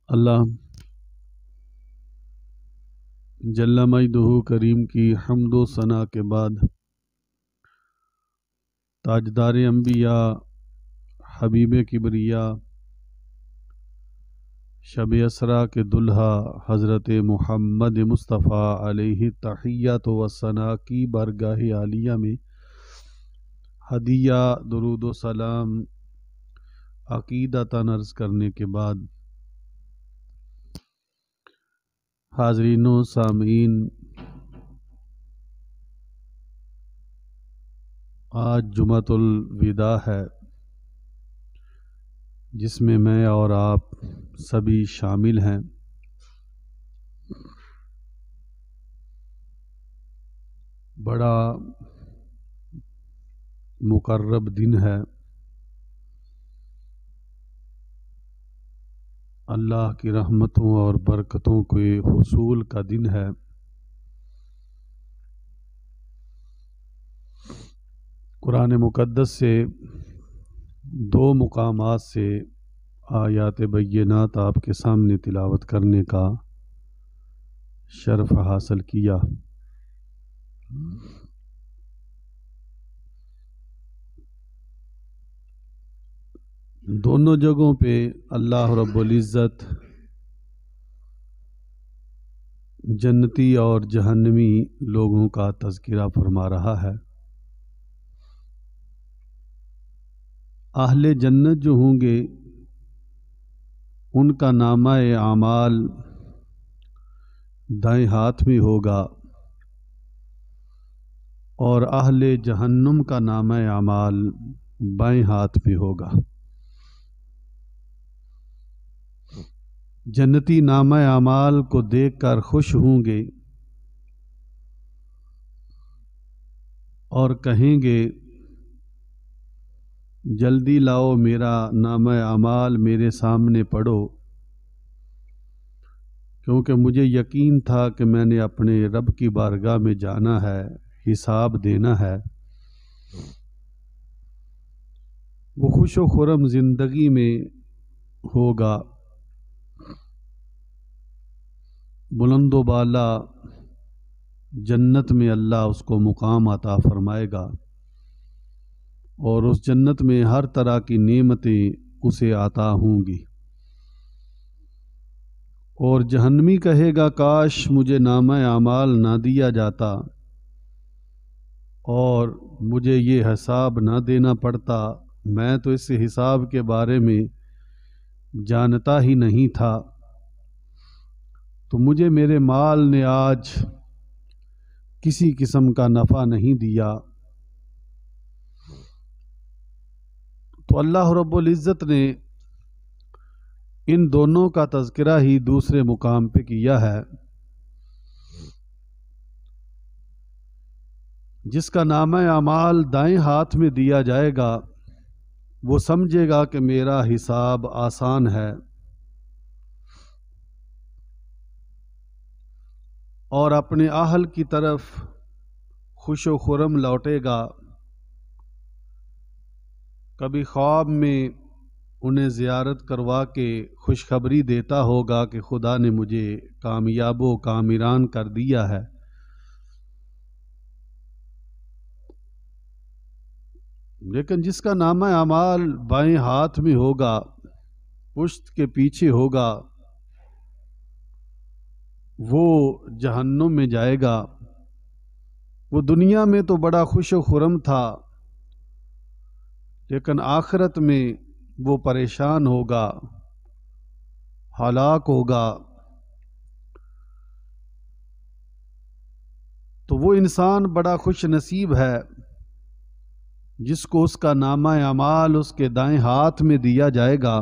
اللہ جل مجدہ کریم کی حمد و ثنا کے بعد تاجدار انبیاء حبیب کبریا شب اسرا کے دلہا حضرت محمد مصطفیٰ علیہ تحیات و ثنا کی بارگاہ عالیہ میں ہدیہ درود و سلام عقیدتاً عرض کرنے کے بعد حاضرین و سامعین، آج جمعۃ الوداع ہے جس میں میں اور آپ سبھی شامل ہیں۔ بڑا مقرب دن ہے، اللہ کی رحمتوں اور برکتوں کے حصول کا دن ہے۔ قرآن مقدس سے دو مقامات سے آیات بینات آپ کے سامنے تلاوت کرنے کا شرف حاصل کیا۔ دونوں جگہوں پہ اللہ رب العزت جنتی اور جہنمی لوگوں کا تذکرہ فرما رہا ہے۔ اہل جنت جو ہوں گے ان کا نامہ اعمال دائیں ہاتھ میں ہوگا، اور اہل جہنم کا نامہ اعمال بائیں ہاتھ میں ہوگا۔ جنتی نامہ اعمال کو دیکھ کر خوش ہوں گے اور کہیں گے جلدی لاؤ میرا نامہ اعمال میرے سامنے پڑھو، کیونکہ مجھے یقین تھا کہ میں نے اپنے رب کی بارگاہ میں جانا ہے، حساب دینا ہے۔ وہ خوش و خرم زندگی میں ہوگا، بلند و بالا جنت میں اللہ اس کو مقام عطا فرمائے گا، اور اس جنت میں ہر طرح کی نعمتیں اسے عطا ہوں گی۔ اور جہنمی کہے گا کاش مجھے نامہ اعمال نہ دیا جاتا اور مجھے یہ حساب نہ دینا پڑتا، میں تو اس حساب کے بارے میں جانتا ہی نہیں تھا، تو مجھے میرے مال نے آج کسی قسم کا نفع نہیں دیا۔ تو اللہ رب العزت نے ان دونوں کا تذکرہ ہی دوسرے مقام پہ کیا ہے۔ جس کا نامہ اعمال دائیں ہاتھ میں دیا جائے گا وہ سمجھے گا کہ میرا حساب آسان ہے، اور اپنے اہل کی طرف خوش و خرم لوٹے گا۔ کبھی خواب میں انہیں زیارت کروا کے خوشخبری دیتا ہوگا کہ خدا نے مجھے کامیاب و کامران کر دیا ہے، لیکن جس کا نامہ اعمال بائیں ہاتھ میں ہوگا، پشت کے پیچھے ہوگا، وہ جہنم میں جائے گا۔ وہ دنیا میں تو بڑا خوش و خرم تھا، لیکن آخرت میں وہ پریشان ہوگا، ہلاک ہوگا۔ تو وہ انسان بڑا خوش نصیب ہے جس کو اس کا نامہ اعمال اس کے دائیں ہاتھ میں دیا جائے گا،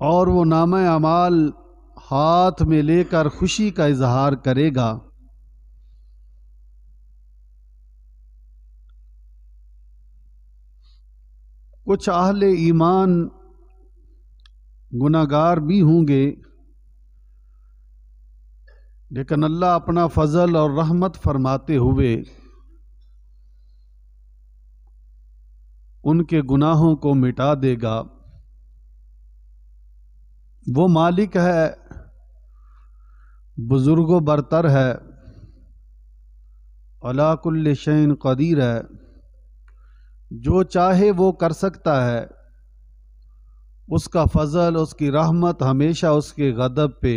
اور وہ نامہ اعمال ہاتھ میں لے کر خوشی کا اظہار کرے گا۔ کچھ اہل ایمان گناہگار بھی ہوں گے، لیکن اللہ اپنا فضل اور رحمت فرماتے ہوئے ان کے گناہوں کو مٹا دے گا، وہ مالک ہے، بزرگ و برتر ہے، علی کل شیء قدیر ہے، جو چاہے وہ کر سکتا ہے، اس کا فضل، اس کی رحمت ہمیشہ اس کے غضب پہ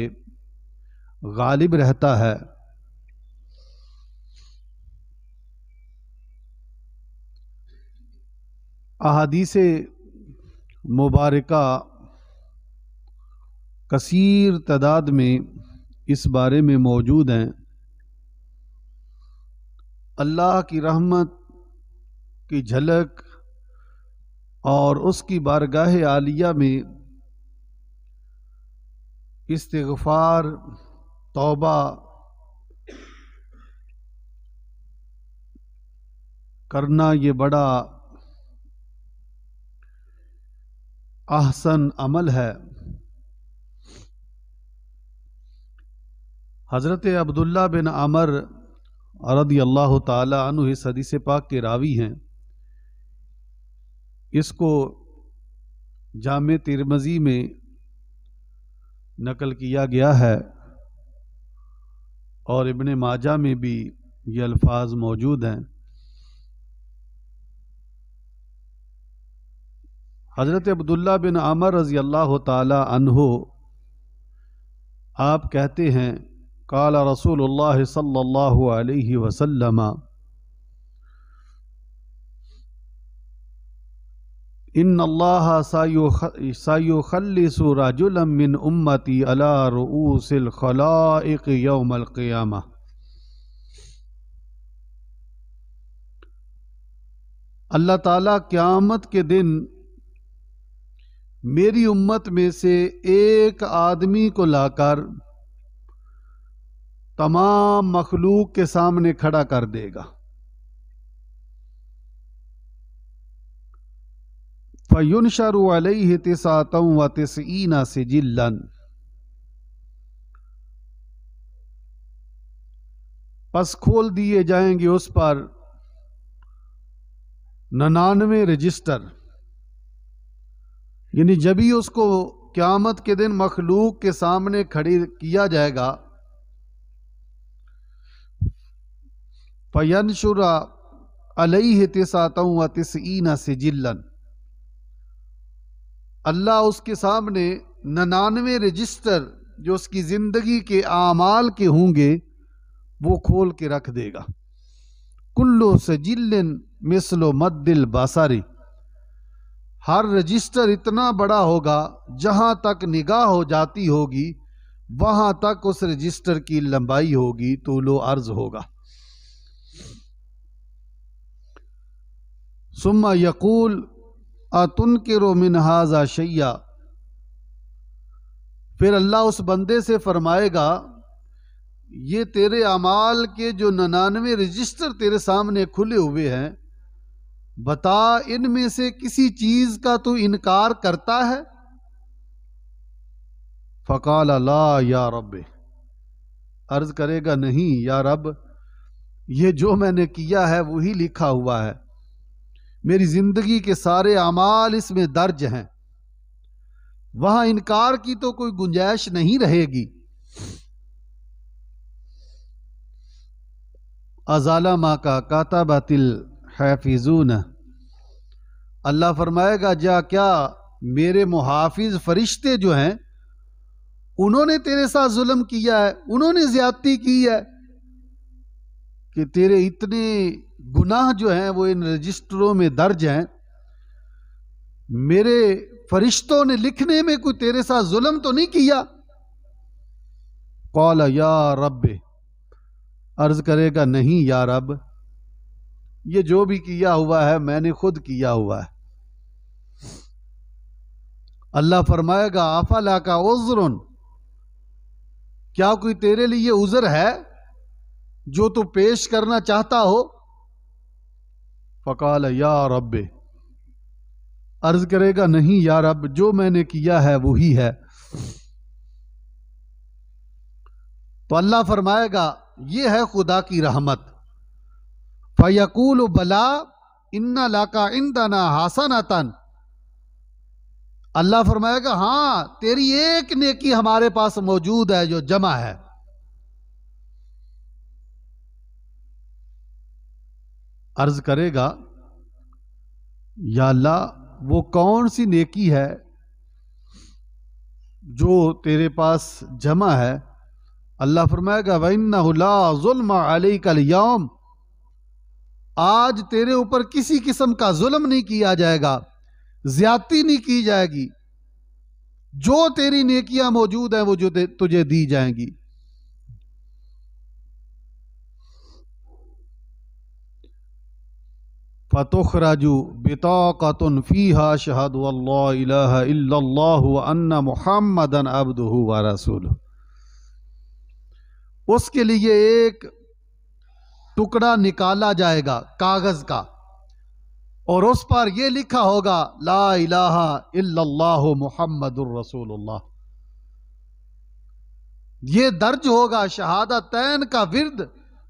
غالب رہتا ہے۔ احادیث مبارکہ کثیر تعداد میں اس بارے میں موجود ہیں۔ اللہ کی رحمت کی جھلک اور اس کی بارگاہ عالیہ میں استغفار، توبہ کرنا یہ بڑا احسن عمل ہے۔ حضرت عبداللہ بن عمر رضی اللہ تعالی عنہ اس حدیث پاک کے راوی ہیں۔ اس کو جامع ترمذی میں نقل کیا گیا ہے اور ابن ماجہ میں بھی یہ الفاظ موجود ہیں۔ حضرت عبداللہ بن عمر رضی اللہ تعالی عنہ آپ کہتے ہیں، قال رسول اللہ صلی اللہ علیہ وسلم ان اللہ سیخلص رجلا من امتی علی رؤوس الخلائق یوم القیامہ۔ اللہ تعالیٰ قیامت کے دن میری امت میں سے ایک آدمی کو لا کر تمام مخلوق کے سامنے کھڑا کر دے گا۔ فَيُنْشَرُ عَلَيْهِ 99 سِجِلًّا، پس کھول دیے جائیں گے اس پر 99 رجسٹر، یعنی جبھی اس کو قیامت کے دن مخلوق کے سامنے کھڑی کیا جائے گا، فَيَنْشُرَ عَلَيْهِ 99 سِجِلًّا، اللہ اس کے سامنے 99 رجسٹر جو اس کی زندگی کے اعمال کے ہوں گے وہ کھول کے رکھ دے گا۔ کُلُّ سِجِلٍّ مِثْلُ مَدِّ الْبَصَرِ، ہر رجسٹر اتنا بڑا ہوگا جہاں تک نگاہ ہو جاتی ہوگی وہاں تک اس رجسٹر کی لمبائی ہوگی، طول و عرض ہوگا۔ ثم یقول اتنکر من ھذا شیئا، پھر اللہ اس بندے سے فرمائے گا یہ تیرے اعمال کے جو 99 رجسٹر تیرے سامنے کھلے ہوئے ہیں، بتا ان میں سے کسی چیز کا تو انکار کرتا ہے؟ فقال لا یا رب، عرض کرے گا نہیں یا رب، یہ جو میں نے کیا ہے وہی لکھا ہوا ہے، میری زندگی کے سارے اعمال اس میں درج ہیں، وہاں انکار کی تو کوئی گنجائش نہیں رہے گی۔ ازال ما کا کاتبۃ الحافظون، اللہ فرمائے گا جا کیا میرے محافظ فرشتے جو ہیں انہوں نے تیرے ساتھ ظلم کیا ہے، انہوں نے زیادتی کی ہے کہ تیرے اتنے گناہ جو ہیں وہ ان رجسٹروں میں درج ہیں، میرے فرشتوں نے لکھنے میں کوئی تیرے ساتھ ظلم تو نہیں کیا؟ قال یا رب، عرض کرے گا نہیں یا رب، یہ جو بھی کیا ہوا ہے میں نے خود کیا ہوا ہے۔ اللہ فرمائے گا افلا کا عذر، کیا کوئی تیرے لیے عذر ہے جو تو پیش کرنا چاہتا ہو؟ فقال یا رب، عرض کرے گا نہیں یا رب، جو میں نے کیا ہے وہی ہے۔ تو اللہ فرمائے گا یہ ہے خدا کی رحمت۔ فَيَقُولُ بَلَا إِنَّ لَكَ عِنْدَنَا حَسَنَةً، اللہ فرمائے گا ہاں تیری ایک نیکی ہمارے پاس موجود ہے جو جمع ہے. عرض کرے گا یا اللہ وہ کون سی نیکی ہے جو تیرے پاس جمع ہے؟ اللہ فرمائے گا وَإِنَّهُ لَا ظُلْمَ عَلَيْكَ الْيَوْمَ، آج تیرے اوپر کسی قسم کا ظلم نہیں کیا جائے گا، زیادتی نہیں کی جائے گی. جو تیری نیکیاں موجود ہیں وہ جو تجھے دی جائیں گی. فَتُخْرَجُ بِطَاقَةٌ فِيهَا شَهَادَةُ أَن لَّا إِلَٰهَ إِلَّا اللَّهُ وَأَنَّ مُحَمَّدًا عَبْدُهُ وَرَسُولُهُ. اس کے لیے ایک ٹکڑا نکالا جائے گا کاغذ کا، اور اس پر یہ لکھا ہوگا لا الہ الا اللہ محمد الرسول اللہ. یہ درج ہوگا شہادتین کا ورد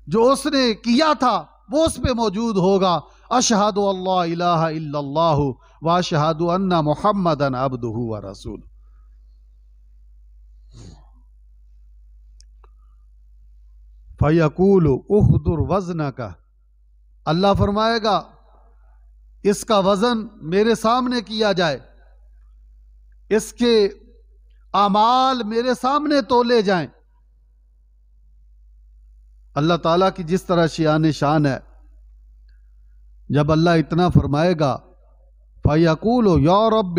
جو اس نے کیا تھا وہ اس پہ موجود ہوگا. اشہد اللہ الہ الا اللہ واشہد ان محمدا عبدہ ورسول. فیقول احضر وزنک، اللہ فرمائے گا اس کا وزن میرے سامنے کیا جائے، اس کے اعمال میرے سامنے تولے جائیں. اللہ تعالیٰ کی جس طرح شان ہے، جب اللہ اتنا فرمائے گا فَيَقُولُ يَا رَبِّ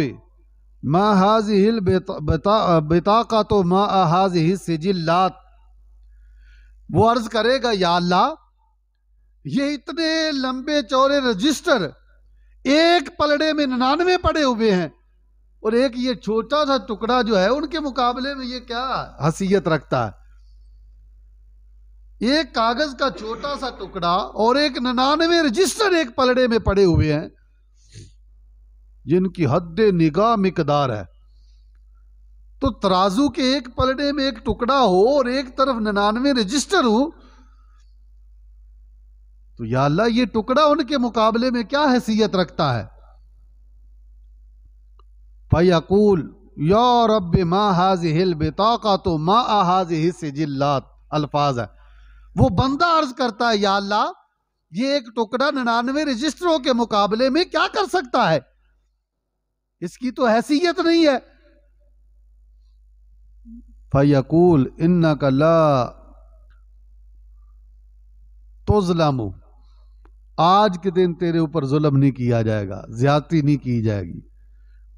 مَا هَذِهِ الْبِطَاقَةُ مَا هَذِهِ السِّجِلَّاتِ، وہ عرض کرے گا یا اللہ یہ اتنے لمبے چوڑے رجسٹر ایک پلڑے میں 99 پڑے ہوئے ہیں، اور ایک یہ چھوٹا سا ٹکڑا جو ہے ان کے مقابلے میں یہ کیا حیثیت رکھتا ہے. ایک کاغذ کا چھوٹا سا ٹکڑا اور ایک 99 رجسٹر ایک پلڑے میں پڑے ہوئے ہیں جن کی حد نگاہ مقدار ہے. تو ترازو کے ایک پلڑے میں ایک ٹکڑا ہو اور ایک طرف 99 رجسٹر ہو، تو یا اللہ یہ ٹکڑا ان کے مقابلے میں کیا حیثیت رکھتا ہے. فَيَقُولُ يَا رَبِّ مَا هَذِهِ الْبِطَاقَةُ مَا هَذِهِ السِّجِلَّاتِ، الفاظ ہے. وہ بندہ عرض کرتا ہے یا اللہ یہ ایک ٹکڑا 99 رجسٹروں کے مقابلے میں کیا کر سکتا ہے، اس کی تو حیثیت نہیں ہے. فَيَقُولُ إِنَّكَ لَا تُظْلَمُ، آج کے دن تیرے اوپر ظلم نہیں کیا جائے گا، زیادتی نہیں کی جائے گی.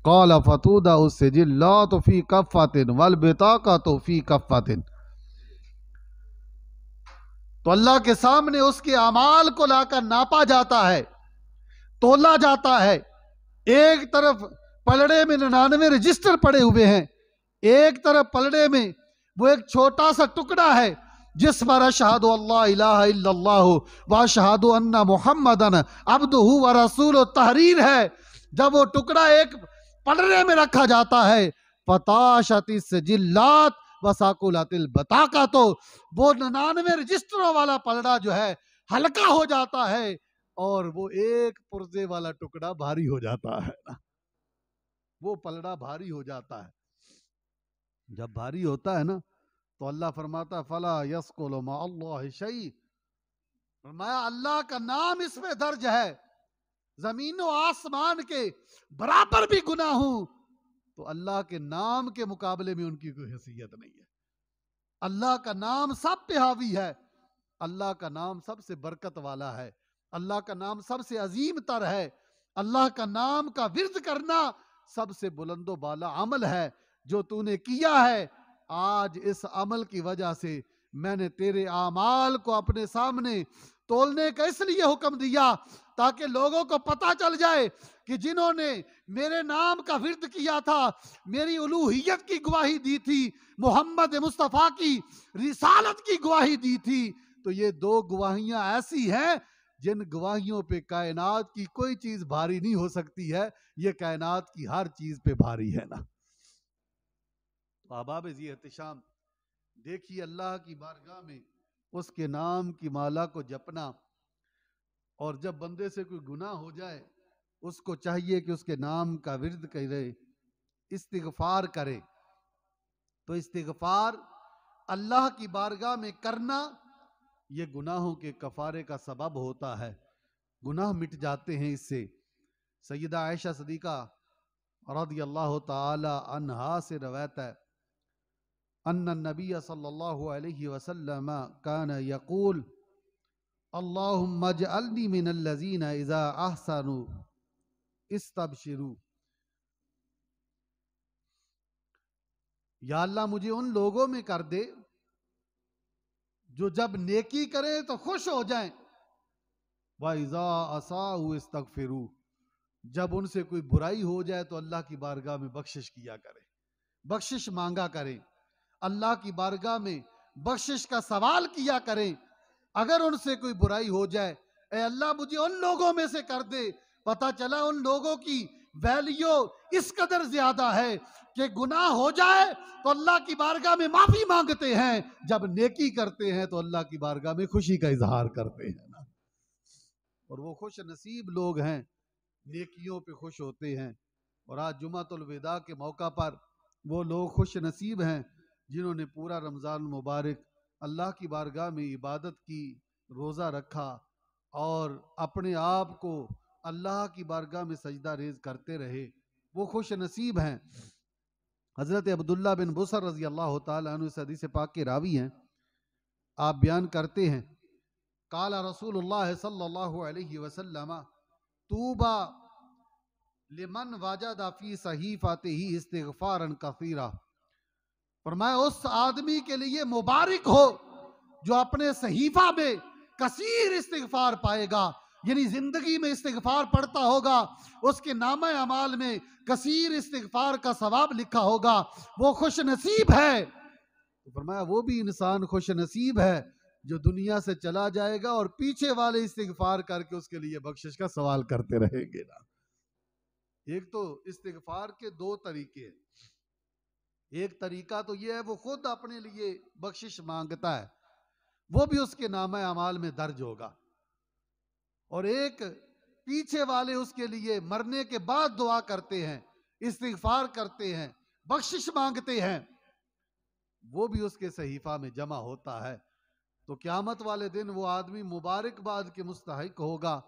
قَالَ فَتُوضَعُ السِّجِلَّاتُ فِي كَفَّةٍ وَالْبِطَاقَةُ فِي كَفَّةٍ. تو اللہ کے سامنے اس کے اعمال کو لا کر ناپا جاتا ہے، تولا جاتا ہے. ایک طرف پلڑے میں 99 رجسٹر پڑے ہوئے ہیں، ایک طرف پلڑے میں وہ ایک چھوٹا سا ٹکڑا ہے جس پر اشہد اللہ الہ الا اللہ واشہد ان محمدن عبدہ ورسولہ تحریر ہے. جب وہ ٹکڑا ایک پلڑے میں رکھا جاتا ہے فطاشت السجلات وساقلت البطاقۃ، تو وہ 99 رجسٹروں والا پلڑا جو ہے ہلکا ہو جاتا ہے اور وہ ایک پرزے والا ٹکڑا بھاری ہو جاتا ہے. وہ پلڑا بھاری ہو جاتا ہے. جب بھاری ہوتا ہے نا تو اللہ فرماتا فلا یثقل مع اللہ شیء، فرمایا اللہ کا نام اس میں درج ہے، زمین و آسمان کے برابر بھی گناہ ہوں تو اللہ کے نام کے مقابلے میں ان کی کوئی حیثیت نہیں ہے. اللہ کا نام سب پہ حاوی ہے، اللہ کا نام سب سے برکت والا ہے، اللہ کا نام سب سے عظیم تر ہے. اللہ کا نام کا ورد کرنا سب سے بلند و بالا عمل ہے جو تو نے کیا ہے. آج اس عمل کی وجہ سے میں نے تیرے اعمال کو اپنے سامنے تولنے کا اس لیے حکم دیا تاکہ لوگوں کو پتہ چل جائے کہ جنہوں نے میرے نام کا ورد کیا تھا، میری الوہیت کی گواہی دی تھی، محمد مصطفیٰ کی رسالت کی گواہی دی تھی، تو یہ دو گواہیاں ایسی ہیں جن گواہیوں پہ کائنات کی کوئی چیز بھاری نہیں ہو سکتی ہے. یہ کائنات کی ہر چیز پہ بھاری ہے نا. احباب ذی احتشام، دیکھیے اللہ کی بارگاہ میں اس کے نام کی مالا کو جپنا، اور جب بندے سے کوئی گناہ ہو جائے اس کو چاہیے کہ اس کے نام کا ورد کرے، استغفار کرے. تو استغفار اللہ کی بارگاہ میں کرنا یہ گناہوں کے کفارے کا سبب ہوتا ہے. گناہ مٹ جاتے ہیں اس سے. سیدہ عائشہ صدیقہ رضی اللہ تعالی عنہا سے روایت ہے ان النبی صلی اللہ علیہ وسلم کان یقول اللہم اجعلنی من الذین اذا احسنوا استبشروا. یا اللہ مجھے ان لوگوں میں کر دے جو جب نیکی کریں تو خوش ہو جائیں. وَإِذَا أَسَاءُوا اسْتَغْفِرُوا. جب ان سے کوئی برائی ہو جائے تو اللہ کی بارگاہ میں بخشش کیا کریں, بخشش مانگا کریں, اللہ کی بارگاہ میں بخشش کا سوال کیا کریں. اگر ان سے کوئی برائی ہو جائے, اے اللہ مجھے ان لوگوں میں سے کر دے. پتہ چلا ان لوگوں کی ویلیو اس قدر زیادہ ہے کہ گناہ ہو جائے تو اللہ کی بارگاہ میں معافی مانگتے ہیں, جب نیکی کرتے ہیں تو اللہ کی بارگاہ میں خوشی کا اظہار کرتے ہیں نا. اور وہ خوش نصیب لوگ ہیں, نیکیوں پہ خوش ہوتے ہیں. اور آج جمعۃ الوداع کے موقع پر وہ لوگ خوش نصیب ہیں جنہوں نے پورا رمضان مبارک اللہ کی بارگاہ میں عبادت کی, روزہ رکھا اور اپنے آپ کو اللہ کی بارگاہ میں سجدہ ریز کرتے رہے. وہ خوش نصیب ہیں. حضرت عبداللہ بن بصر رضی اللہ تعالیٰ عنہ اس حدیث پاک کے راوی ہیں. آپ بیان کرتے ہیں قال رسول اللہ صلی اللہ علیہ وسلم طوبى لمن وجد فی صحیفته استغفارا کثیرا. فرمایا اس آدمی کے لیے مبارک ہو جو اپنے صحیفہ میں کثیر استغفار پائے گا, یعنی زندگی میں استغفار پڑھتا ہوگا, اس کے نامہ اعمال میں کثیر استغفار کا ثواب لکھا ہوگا, وہ خوش نصیب ہے. تو فرمایا وہ بھی انسان خوش نصیب ہے جو دنیا سے چلا جائے گا اور پیچھے والے استغفار کر کے اس کے لیے بخشش کا سوال کرتے رہیں گے نا. ایک تو استغفار کے دو طریقے ہیں. ایک طریقہ تو یہ ہے وہ خود اپنے لیے بخشش مانگتا ہے, وہ بھی اس کے نامہ اعمال میں درج ہوگا. اور ایک پیچھے والے اس کے لیے مرنے کے بعد دعا کرتے ہیں, استغفار کرتے ہیں, بخشش مانگتے ہیں, وہ بھی اس کے صحیفہ میں جمع ہوتا ہے. تو قیامت والے دن وہ آدمی مبارکباد کے مستحق ہوگا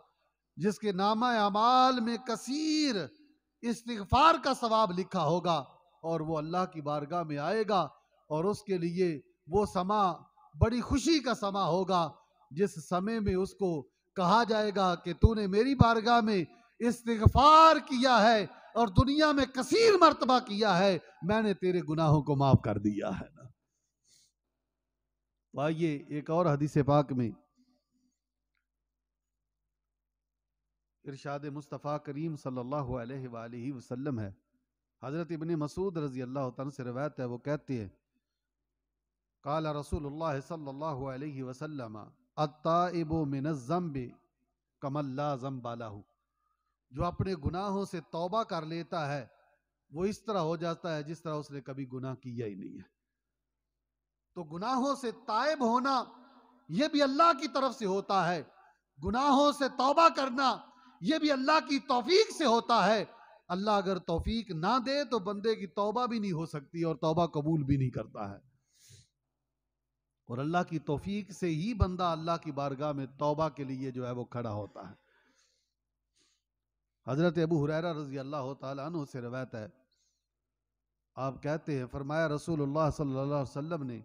جس کے نامہ اعمال میں کثیر استغفار کا ثواب لکھا ہوگا, اور وہ اللہ کی بارگاہ میں آئے گا اور اس کے لیے وہ سما بڑی خوشی کا سما ہوگا جس سمے میں اس کو کہا جائے گا کہ تو نے میری بارگاہ میں استغفار کیا ہے اور دنیا میں کثیر مرتبہ کیا ہے, میں نے تیرے گناہوں کو معاف کر دیا ہے نا. تو آئیے ایک اور حدیث پاک میں ارشاد مصطفیٰ کریم صلی اللہ علیہ وآلہ وسلم ہے. حضرت ابن مسعود رضی اللہ تعالیٰ سے روایت ہے, وہ کہتے ہیں قال رسول اللہ صلی اللہ علیہ وسلم التائب من الذنب کمن لا ذنب لہ. جو اپنے گناہوں سے توبہ کر لیتا ہے وہ اس طرح ہو جاتا ہے جس طرح اس نے کبھی گناہ کیا ہی نہیں ہے. تو گناہوں سے تائب ہونا یہ بھی اللہ کی طرف سے ہوتا ہے, گناہوں سے توبہ کرنا یہ بھی اللہ کی توفیق سے ہوتا ہے. اللہ اگر توفیق نہ دے تو بندے کی توبہ بھی نہیں ہو سکتی اور توبہ قبول بھی نہیں کرتا ہے, اور اللہ کی توفیق سے ہی بندہ اللہ کی بارگاہ میں توبہ کے لیے جو ہے وہ کھڑا ہوتا ہے. حضرت ابو ہریرہ رضی اللہ تعالیٰ عنہ سے روایت ہے, آپ کہتے ہیں فرمایا رسول اللہ صلی اللہ علیہ وسلم نے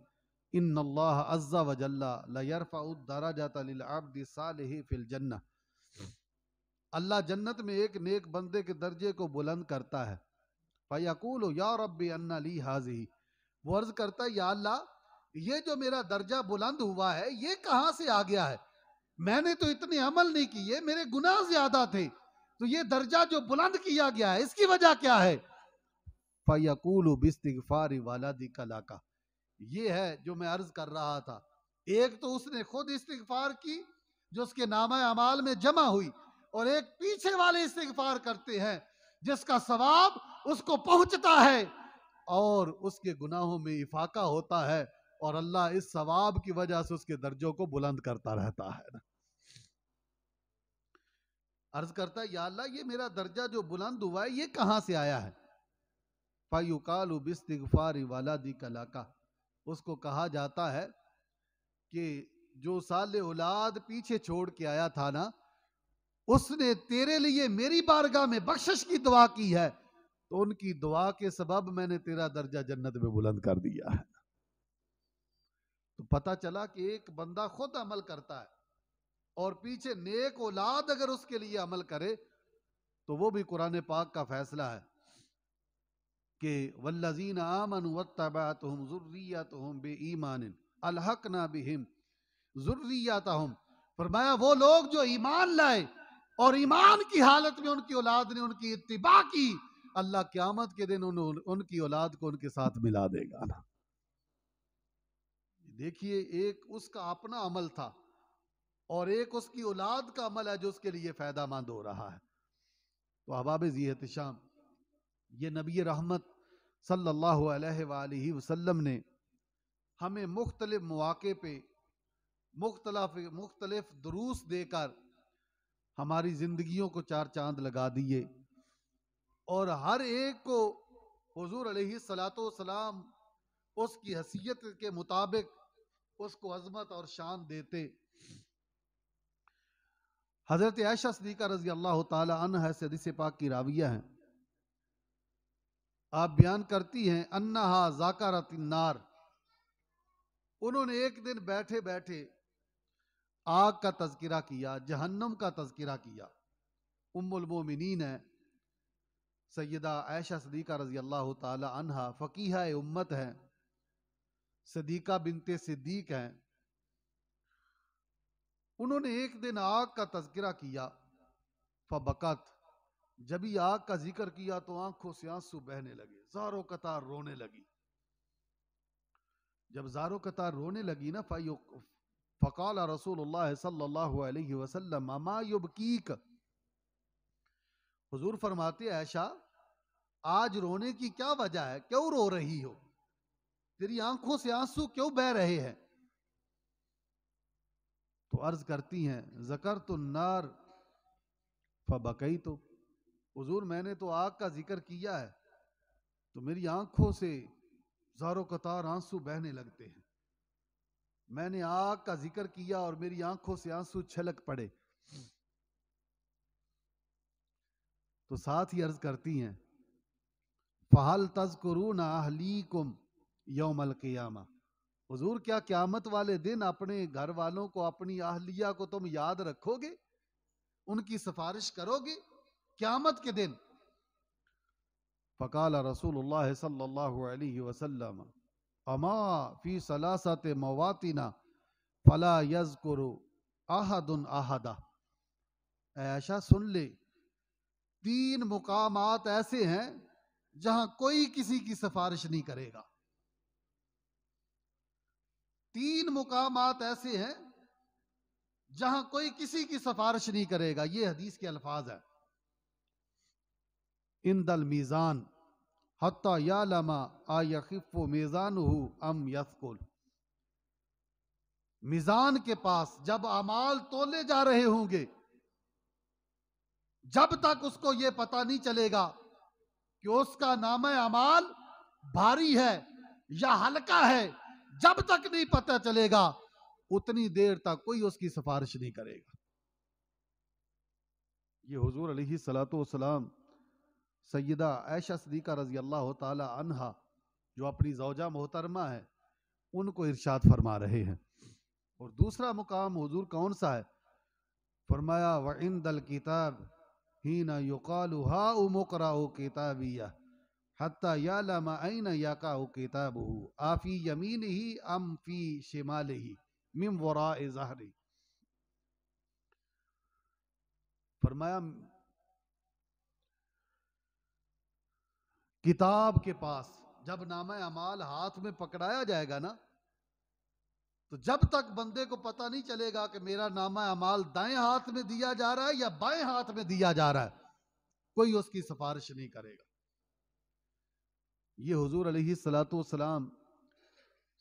ان اللہ عز وجل لیرفع الدرجۃ للعبد الصالح فی الجنہ. اللہ جنت میں ایک نیک بندے کے درجے کو بلند کرتا ہے. فیقول یا رب ان لی ہذہ. وہ عرض کرتا ہے یا اللہ یہ جو میرا درجہ بلند ہوا ہے یہ کہاں سے آ گیا ہے, میں نے تو اتنے عمل نہیں کیے, میرے گناہ زیادہ تھے, تو یہ درجہ جو بلند کیا گیا ہے اس کی وجہ کیا ہے؟ فَيَقُولُ بِاسْتِغْفَارِ وَلَدِكَ لَكَ. یہ ہے جو میں عرض کر رہا تھا. ایک تو اس نے خود استغفار کی جو اس کے نامہ اعمال میں جمع ہوئی, اور ایک پیچھے والے استغفار کرتے ہیں جس کا ثواب اس کو پہنچتا ہے اور اس کے گناہوں میں افاقہ ہوتا ہے, اور اللہ اس ثواب کی وجہ سے اس کے درجوں کو بلند کرتا رہتا ہے. عرض کرتا ہے یا اللہ یہ میرا درجہ جو بلند ہوا ہے یہ کہاں سے آیا ہے؟ فَيُقَالُ بِاسْتِغْفَارِ وَلَدِكَ لَكَ، اس کو کہا جاتا ہے کہ جو صالح اولاد پیچھے چھوڑ کے آیا تھا نا، اس نے تیرے لیے میری بارگاہ میں بخشش کی دعا کی ہے، تو ان کی دعا کے سبب میں نے تیرا درجہ جنت میں بلند کر دیا ہے۔ تو پتہ چلا کہ ایک بندہ خود عمل کرتا ہے اور پیچھے نیک اولاد اگر اس کے لیے عمل کرے تو وہ بھی قرآن پاک کا فیصلہ ہے کہ والذین آمنوا واتبعتہم ذریتہم بایمان الحقنا بہم ذریتہم، فرمایا وہ لوگ جو ایمان لائے اور ایمان کی حالت میں ان کی اولاد نے ان کی اتباع کی، اللہ قیامت کے دن ان کی اولاد کو ان کے ساتھ ملا دے گا نا۔ دیکھیے، ایک اس کا اپنا عمل تھا اور ایک اس کی اولاد کا عمل ہے جو اس کے لیے فائدہ مند ہو رہا ہے۔ تو احباب ذی احتشام، یہ نبی رحمت صلی اللہ علیہ وآلہ وسلم نے ہمیں مختلف مواقع پہ مختلف دروس دے کر ہماری زندگیوں کو چار چاند لگا دیے، اور ہر ایک کو حضور علیہ الصلاۃ والسلام اس کی حیثیت کے مطابق اس کو عظمت اور شان دیتے۔ حضرت عائشہ صدیقہ رضی اللہ تعالی عنہا سے حدیث پاک کی راویہ ہیں، آپ بیان کرتی ہیں انہا ذاکرت النار، انہوں نے ایک دن بیٹھے بیٹھے آگ کا تذکرہ کیا، جہنم کا تذکرہ کیا۔ ام المومنین ہے سیدہ عائشہ صدیقہ رضی اللہ تعالی عنہا، فقیہہ امت ہے، صدیقہ بنت صدیق ہیں، انہوں نے ایک دن آگ کا تذکرہ کیا، فبکت، جب ہی آگ کا ذکر کیا تو آنکھوں سے آنسو بہنے لگے، زاروں قطار رونے لگی۔ جب زاروں قطار رونے لگی نا، فقال رسول اللہ صلی اللہ علیہ وسلم اما یبکیک، حضور فرماتے عائشہ آج رونے کی کیا وجہ ہے، کیوں رو رہی ہو، تیری آنکھوں سے آنسو کیوں بہ رہے ہیں؟ تو عرض کرتی ہیں ذکرت النار فبکیت، حضور میں نے تو آگ کا ذکر کیا ہے تو میری آنکھوں سے زاروں قطار آنسو بہنے لگتے ہیں، میں نے آگ کا ذکر کیا اور میری آنکھوں سے آنسو چھلک پڑے۔ تو ساتھ ہی عرض کرتی ہیں فَهَلْ تَذْكُرُونَ أَهْلِيكُمْ يَوْمَ الْقِيَامَةِ، حضور کیا قیامت والے دن اپنے گھر والوں کو، اپنی اہلیہ کو تم یاد رکھو گے، ان کی سفارش کرو گے قیامت کے دن؟ فقال رسول اللہ صلی اللہ علیہ وسلم اما فی ثلاثۃ مواطن فلا یذکر احد احدا، اے عائشہ سن لے، 3 مقامات ایسے ہیں جہاں کوئی کسی کی سفارش نہیں کرے گا، 3 مقامات ایسے ہیں جہاں کوئی کسی کی سفارش نہیں کرے گا، یہ حدیث کے الفاظ ہیں۔ عند المیزان حتی یعلم ایخف میزانہ ام یثقل، میزان کے پاس جب اعمال تولے جا رہے ہوں گے، جب تک اس کو یہ پتہ نہیں چلے گا کہ اس کا نامہ اعمال بھاری ہے یا ہلکا ہے، جب تک نہیں پتہ چلے گا اتنی دیر تک کوئی اس کی سفارش نہیں کرے گا۔ یہ حضور علیہ الصلوۃ والسلام سیدہ عائشہ صدیقہ رضی اللہ تعالی عنہا جو اپنی زوجہ محترمہ ہے ان کو ارشاد فرما رہے ہیں۔ اور دوسرا مقام حضور کون سا ہے؟ فرمایا وعند الکتاب حین یقال ہاؤم اقرؤوا کتابیہ حتی یعلم این یقع کتابہ آفی یمینہ ام فی شمالہ من وراء ظہرہ، فرمایا کتاب کے پاس جب نامہ اعمال ہاتھ میں پکڑایا جائے گا نا، تو جب تک بندے کو پتہ نہیں چلے گا کہ میرا نامہ اعمال دائیں ہاتھ میں دیا جا رہا ہے یا بائیں ہاتھ میں دیا جا رہا ہے، کوئی اس کی سفارش نہیں کرے گا۔ یہ حضور علیہ الصلوۃ والسلام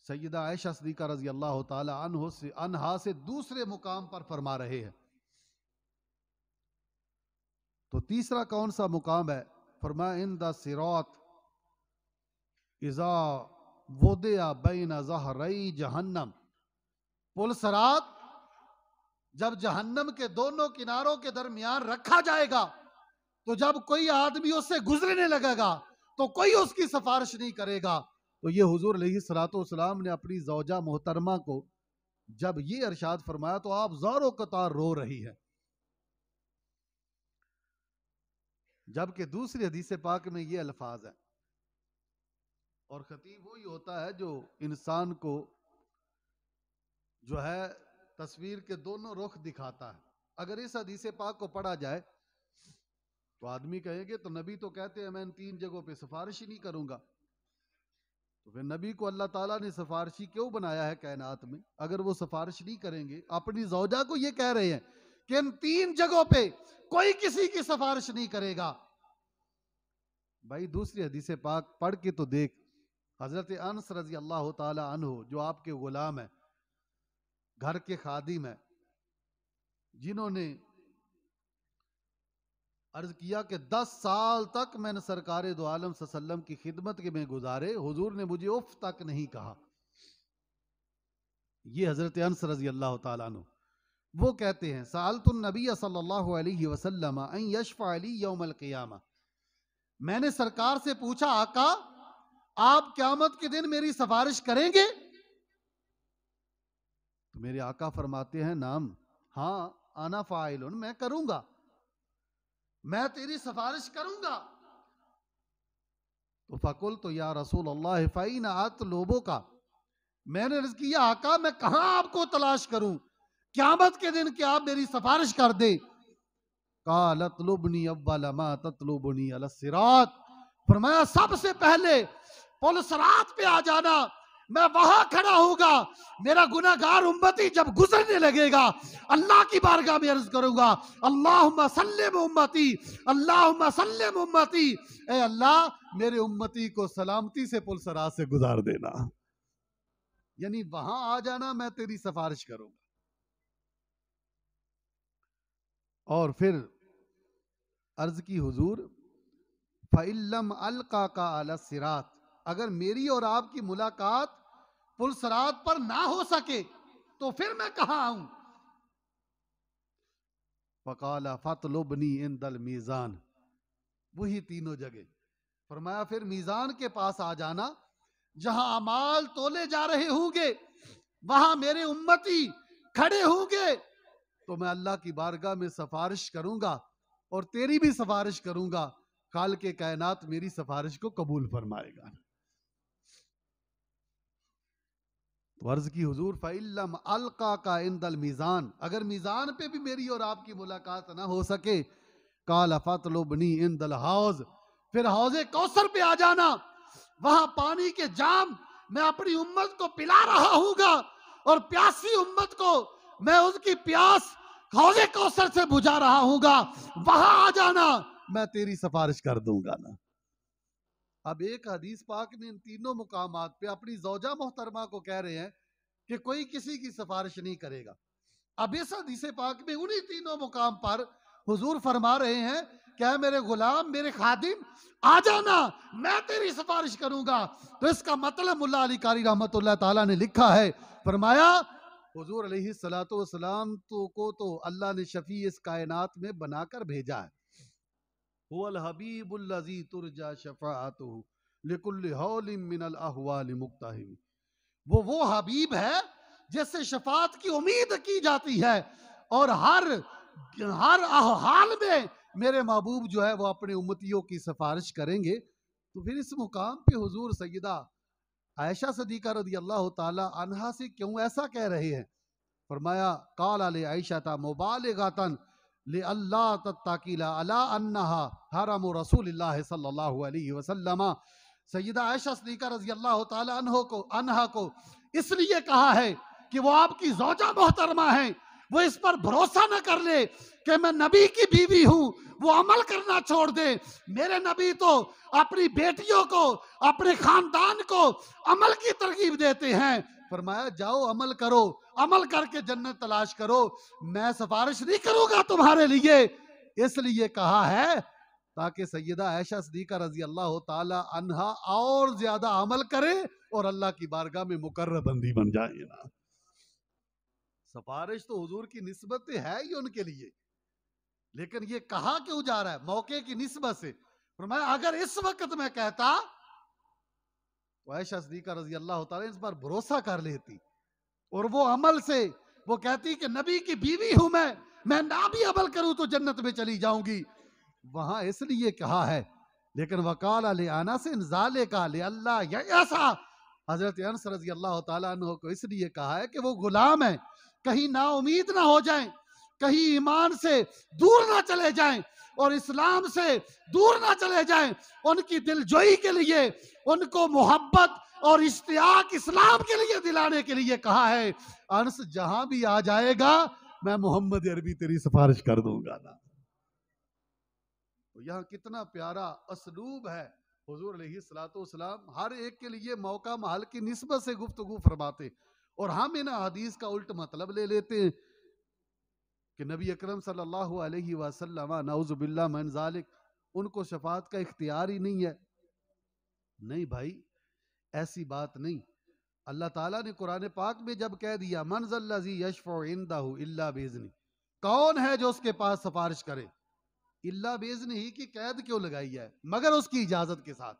سیدہ عائشہ صدیقہ رضی اللہ تعالی عنہا سے دوسرے مقام پر فرما رہے ہیں۔ تو تیسرا کون سا مقام ہے؟ فرمایا عند الصراط اذا وضع بین ظہری جہنم، پل صراط جب جہنم کے دونوں کناروں کے درمیان رکھا جائے گا تو جب کوئی آدمی اس سے گزرنے لگے گا تو کوئی اس کی سفارش نہیں کرے گا۔ تو یہ حضور علیہ الصلوۃ والسلام نے اپنی زوجہ محترمہ کو جب یہ ارشاد فرمایا تو آپ زار و قطار رو رہی ہے۔ جبکہ دوسری حدیث پاک میں یہ الفاظ ہیں، اور خطیب وہی ہوتا ہے جو انسان کو جو ہے تصویر کے دونوں رخ دکھاتا ہے۔ اگر اس حدیث پاک کو پڑھا جائے تو آدمی کہے گے تو نبی تو کہتے ہیں میں ان 3 جگہوں پہ سفارش ہی نہیں کروں گا، تو پھر نبی کو اللہ تعالیٰ نے سفارشی کیوں بنایا ہے کائنات میں اگر وہ سفارش نہیں کریں گے؟ اپنی زوجہ کو یہ کہہ رہے ہیں کہ ان 3 جگہوں پہ کوئی کسی کی سفارش نہیں کرے گا۔ بھائی دوسری حدیث پاک پڑھ کے تو دیکھ، حضرت انس رضی اللہ تعالی عنہ جو آپ کے غلام ہیں، گھر کے خادم ہیں، جنہوں نے عرض کیا کہ 10 سال تک میں نے سرکار دو عالم صلی اللہ علیہ وسلم کی خدمت کے میں گزارے، حضور نے مجھے اف تک نہیں کہا۔ یہ حضرت انس رضی اللہ تعالیٰ عنہ وہ کہتے ہیں سألت النبی صلی اللہ علیہ وسلم ان یشفع لی یوم القیامہ، میں نے سرکار سے پوچھا آقا آپ قیامت کے دن میری سفارش کریں گے؟ تو میرے آقا فرماتے ہیں نعم، ہاں انا فاعل، میں کروں گا، میں تیری سفارش کروں گا۔ تو فقلت یا رسول اللہ فإین اطلبک، میں نے عرض کیا آقا میں کہاں آپ کو تلاش کروں قیامت کے دن کہ آپ میری سفارش کر دیں؟ قال اطلبنی اول ما تطلبنی علی الصراط، فرمایا سب سے پہلے پل صراط پہ آ جانا، میں وہاں کھڑا ہوگا، میرا گناہگار امتی جب گزرنے لگے گا اللہ کی بارگاہ میں عرض کروں گا اللہم سلم امتی، اللہم سلم امتی، اے اللہ میرے امتی کو سلامتی سے پل صراط سے گزار دینا، یعنی وہاں آ جانا میں تیری سفارش کروں گا۔ اور پھر عرض کی حضور فَإِن لَّمْ أَلْقَاكَ عَلَى الصِّرَاطِ، اگر میری اور آپ کی ملاقات پل صراط پر نہ ہو سکے تو پھر میں کہاں آؤں؟ فَقَالَ فَاطْلُبْنِي عِندَ الْمِيزَانِ، وہی تینوں جگہ فرمایا پھر میزان کے پاس آ جانا، جہاں اعمال تولے جا رہے ہوں گے وہاں میرے امتی کھڑے ہوں گے، تو میں اللہ کی بارگاہ میں سفارش کروں گا اور تیری بھی سفارش کروں گا، خالق کائنات میری سفارش کو قبول فرمائے گا۔ تو عرض کی حضور فَإِن لَّمْ أَلْقَاكَ عِندَ الْمِيزَانِ، اگر میزان پہ بھی میری اور آپ کی ملاقات نہ ہو سکے قَالَ فَاطْلُبْنِي عِندَ الْحَوْضِ، پھر حوض کوثر پہ آ جانا، وہاں پانی کے جام میں اپنی امت کو پلا رہا ہوں گا اور پیاسی امت کو میں اس کی پیاس حوض کوثر سے بجھا رہا ہوں گا، وہاں آ جانا میں تیری سفارش کر دوں گا نا۔ اب ایک حدیث پاک میں ان تینوں مقامات پہ اپنی زوجہ محترمہ کو کہہ رہے ہیں کہ کوئی کسی کی سفارش نہیں کرے گا۔ اب اس حدیث پاک میں انہی تینوں مقام پر حضور فرما رہے ہیں کہ اے میرے غلام میرے خادم آ جانا میں تیری سفارش کروں گا۔ تو اس کا مطلب ملا علی قاری رحمت اللہ تعالیٰ نے لکھا ہے، فرمایا حضور علیہ الصلوۃ والسلام کو تو اللہ نے شفیع اس کائنات میں بنا کر بھیجا ہے، هو الحبیب الذی ترجى شفاعته لكل حول من الاحوال مقتحم، وہ حبیب ہے جس سے شفاعت کی امید کی جاتی ہے اور ہر حال میں میرے محبوب جو ہے وہ اپنے امتیوں کی سفارش کریں گے۔ تو پھر اس مقام پہ حضور سیدہ عائشہ صدیقہ رضی اللہ تعالی عنہا سے کیوں ایسا کہہ رہے ہیں؟ فرمایا قال علی عائشہ مبالغۃ لئلا تتکل علی انہا حرم رسول اللہ صلی اللہ علیہ وسلم، سیدہ عائشہ صدیقہ رضی اللہ تعالی عنہا کو اس لیے کہا ہے کہ وہ آپ کی زوجہ محترمہ ہیں، وہ اس پر بھروسہ نہ کر لے کہ میں نبی کی بیوی ہوں وہ عمل کرنا چھوڑ دے۔ میرے نبی تو اپنی بیٹیوں کو اپنے خاندان کو عمل کی ترغیب دیتے ہیں، فرمایا جاؤ عمل کرو، عمل کر کے جنت تلاش کرو، میں سفارش نہیں کروں گا تمہارے لیے۔ اس لیے کہا ہے تاکہ سیدہ عائشہ صدیقہ رضی اللہ تعالی عنہا اور زیادہ عمل کرے اور اللہ کی بارگاہ میں مقرب بندی بن جائے نا۔ سفارش تو حضور کی نسبت ہے ہی ان کے لیے، لیکن یہ کہا کیوں جا رہا ہے؟ موقع کی نسبت سے۔ فرمایا اگر اس وقت میں کہتا تو عائشہ صدیقہ رضی اللہ تعالی اس پر بھروسہ کر لیتی اور وہ عمل سے وہ کہتی کہ نبی کی بیوی ہوں میں نہ بھی عمل کروں تو جنت میں چلی جاؤں گی۔ وہاں اس لیے کہا ہے، لیکن وقال لانس ذالک لاللہ یئسا، حضرت انس رضی اللہ تعالیٰ عنہ کو اس لیے کہا ہے کہ وہ غلام ہیں، کہیں نا امید نہ ہو جائیں، کہیں ایمان سے دور نہ چلے جائیں اور اسلام سے دور نہ چلے جائیں۔ ان کی دل جوئی کے لیے، ان کو محبت اور اشتیاق اسلام کے لیے دلانے کے لیے کہا ہے انس جہاں بھی آ جائے گا میں محمد عربی تیری سفارش کر دوں گا نا۔ یہاں کتنا پیارا اسلوب ہے، حضور علیہ الصلوۃ والسلام ہر ایک کے لیے موقع محل کی نسبت سے گفتگو فرماتے، اور ہم ان حدیث کا الٹ مطلب لے لیتے ہیں کہ نبی اکرم صلی اللہ علیہ وسلم نعوذ باللہ من ذالک ان کو شفاعت کا اختیار ہی نہیں ہے۔ نہیں بھائی، ایسی بات نہیں۔ اللہ تعالیٰ نے قرآن پاک میں جب کہہ دیا من ذا الذی یشفع عندہ الا باذنہ، کون ہے جو اس کے پاس سفارش کرے؟ اللہ باذنہ ہی کی قید کیوں لگائی ہے؟ مگر اس کی اجازت کے ساتھ۔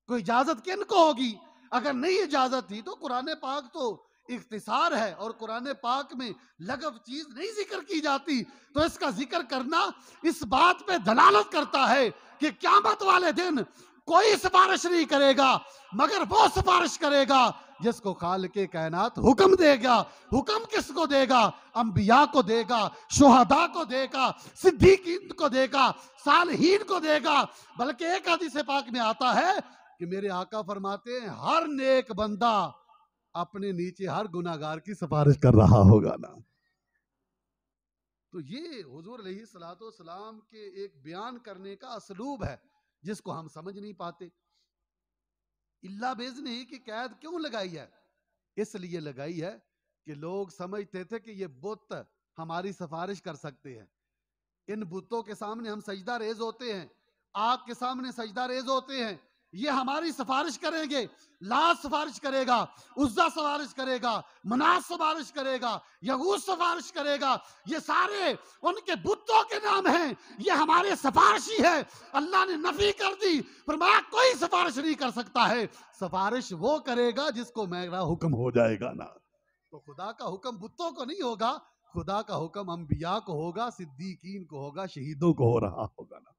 کوئی اجازت کن کو ہوگی؟ اگر نہیں اجازت تھی تو قرآن پاک تو اختصار ہے اور قرآن پاک میں لغو چیز نہیں ذکر کی جاتی، تو اس کا ذکر کرنا اس بات پہ دلالت کرتا ہے کہ قیامت والے دن کوئی سفارش نہیں کرے گا مگر وہ سفارش کرے گا جس کو خالق کائنات حکم دے گا۔ حکم کس کو دے گا؟ انبیاء کو دے گا، شہداء کو دے گا، صدیقین کو دے گا، صالحین کو دے گا۔ بلکہ ایک حدیث پاک میں آتا ہے کہ میرے آقا فرماتے ہیں ہر نیک بندہ اپنے نیچے ہر گناہگار کی سفارش کر رہا ہوگا نا۔ تو یہ حضور علیہ الصلوۃ والسلام کے ایک بیان کرنے کا اسلوب ہے جس کو ہم سمجھ نہیں پاتے۔ اللہ باذنہ ہی کی قید کیوں لگائی ہے؟ اس لیے لگائی ہے کہ لوگ سمجھتے تھے کہ یہ بت ہماری سفارش کر سکتے ہیں، ان بتوں کے سامنے ہم سجدہ ریز ہوتے ہیں، آگ کے سامنے سجدہ ریز ہوتے ہیں، یہ ہماری سفارش کریں گے۔ لات سفارش کرے گا، عزا سفارش کرے گا، منات سفارش کرے گا، یغوث سفارش کرے گا، یہ سارے ان کے بتوں کے نام ہیں، یہ ہمارے سفارشی ہے۔ اللہ نے نفی کر دی، فرمایا کوئی سفارش نہیں کر سکتا ہے، سفارش وہ کرے گا جس کو میرا حکم ہو جائے گا نا۔ تو خدا کا حکم بتوں کو نہیں ہوگا، خدا کا حکم انبیاء کو ہوگا، صدیقین کو ہوگا، شہیدوں کو ہو رہا ہوگا نا۔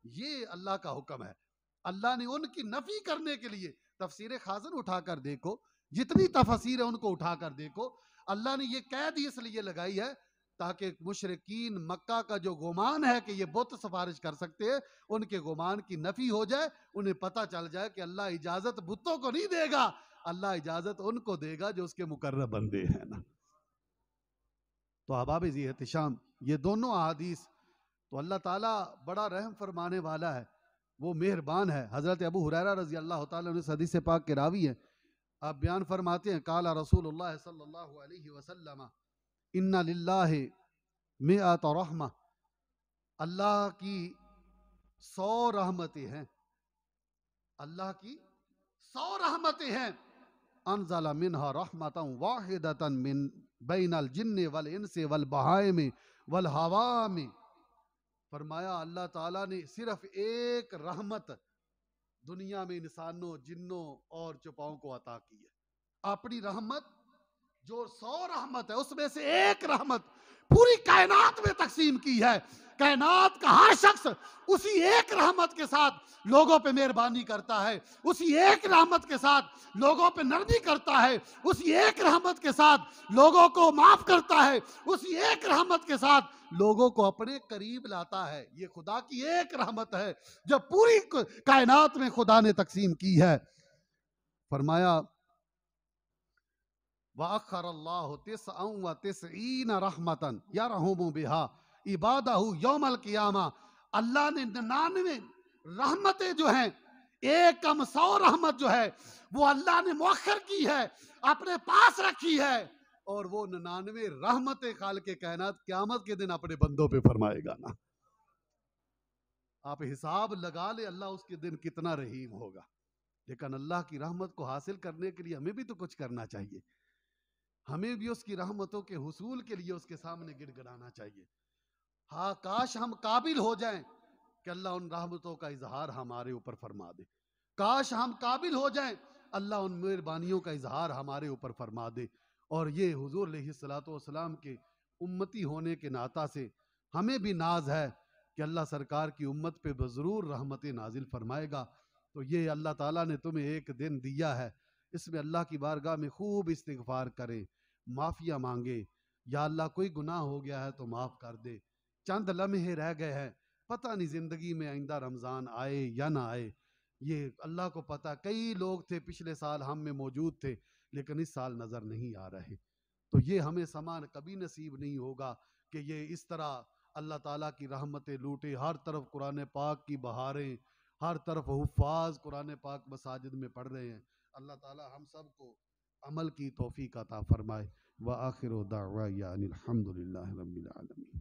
یہ اللہ کا حکم ہے۔ اللہ نے ان کی نفی کرنے کے لیے تفسیر خازن اٹھا کر دیکھو، جتنی تفسیر ہے ان کو اٹھا کر دیکھو، اللہ نے یہ قید اس لیے لگائی ہے تاکہ مشرکین مکہ کا جو گمان ہے کہ یہ بت سفارش کر سکتے ہیں ان کے گمان کی نفی ہو جائے، انہیں پتہ چل جائے کہ اللہ اجازت بتوں کو نہیں دے گا، اللہ اجازت ان کو دے گا جو اس کے مقرب بندے ہیں نا۔ تو احباب ذی احتشام یہ دونوں احادیث تو اللہ تعالیٰ بڑا رحم فرمانے والا ہے، وہ مہربان ہے۔ حضرت ابو ہریرہ رضی اللہ تعالیٰ عنہ حدیث پاک کے راوی ہیں، آپ بیان فرماتے ہیں قال رسول اللہ صلی اللہ علیہ وسلم ان للہ مئۃ رحمہ، اللہ کی 100 رحمتیں ہیں، اللہ کی 100 رحمتیں ہیں، انزل منها رحمتا واحدتا من بین الجن والانس والبہائم والحوام، فرمایا اللہ تعالیٰ نے صرف ایک رحمت دنیا میں انسانوں، جنوں اور چوپاؤں کو عطا کی ہے۔ اپنی رحمت جو 100 رحمت ہے اس میں سے ایک رحمت پوری کائنات میں تقسیم کی ہے۔ کائنات کا ہر شخص اسی ایک رحمت کے ساتھ لوگوں پہ مہربانی کرتا ہے، اسی ایک رحمت کے ساتھ لوگوں پہ نرمی کرتا ہے، اسی ایک رحمت کے ساتھ لوگوں کو معاف کرتا ہے، اسی ایک رحمت کے ساتھ لوگوں کو اپنے قریب لاتا ہے۔ یہ خدا کی ایک رحمت ہے جو پوری کائنات میں خدا نے تقسیم کی ہے۔ فرمایا وَأَخَّرَ اللَّهُ 99 رَحْمَةً يَرْحَمُ بِهَا عِبَادَهُ يَوْمَ الْقِيَامَةِ، اللہ نے 99 رحمتیں جو ہیں، ایک کم 100 رحمت جو ہے وہ اللہ نے مؤخر کی ہے، اپنے پاس رکھی ہے، اور وہ 99 رحمتیں خالق کائنات قیامت کے دن اپنے بندوں پہ فرمائے گا نا۔ آپ حساب لگا لے اللہ اس کے دن کتنا رحیم ہوگا. لیکن اللہ کی رحمت کو حاصل کرنے کے لیے ہمیں بھی تو کچھ کرنا چاہیے. ہمیں بھی اس کی رحمتوں کے حصول کے لیے اس کے سامنے گڑ گڑانا چاہیے. ہاں کاش ہم قابل ہو جائیں کہ اللہ ان رحمتوں کا اظہار ہمارے اوپر فرما دے. کاش ہم قابل ہو جائیں اللہ ان مہربانیوں کا اظہار ہمارے اوپر فرما دے. اور یہ حضور علیہ الصلوۃ والسلام کے امتی ہونے کے ناطہ سے ہمیں بھی ناز ہے کہ اللہ سرکار کی امت پہ ضرور رحمت نازل فرمائے گا. تو یہ اللہ تعالیٰ نے تمہیں ایک دن دیا ہے، اس میں اللہ کی بارگاہ میں خوب استغفار کریں، معافیاں مانگے. یا اللہ کوئی گناہ ہو گیا ہے تو معاف کر دے. چند لمحے رہ گئے ہیں، پتہ نہیں زندگی میں آئندہ رمضان آئے یا نہ آئے، یہ اللہ کو پتہ. کئی لوگ تھے پچھلے سال ہم میں موجود تھے لیکن اس سال نظر نہیں آ رہے. تو یہ ہمیں سامان کبھی نصیب نہیں ہوگا کہ یہ اس طرح اللہ تعالیٰ کی رحمتیں لوٹے. ہر طرف قرآن پاک کی بہاریں، ہر طرف حفاظ قرآن پاک مساجد میں پڑھ رہے ہیں. اللہ تعالیٰ ہم سب کو عمل کی توفیق عطا فرمائے. وآخر دعوانا الحمد للہ رب العالمین.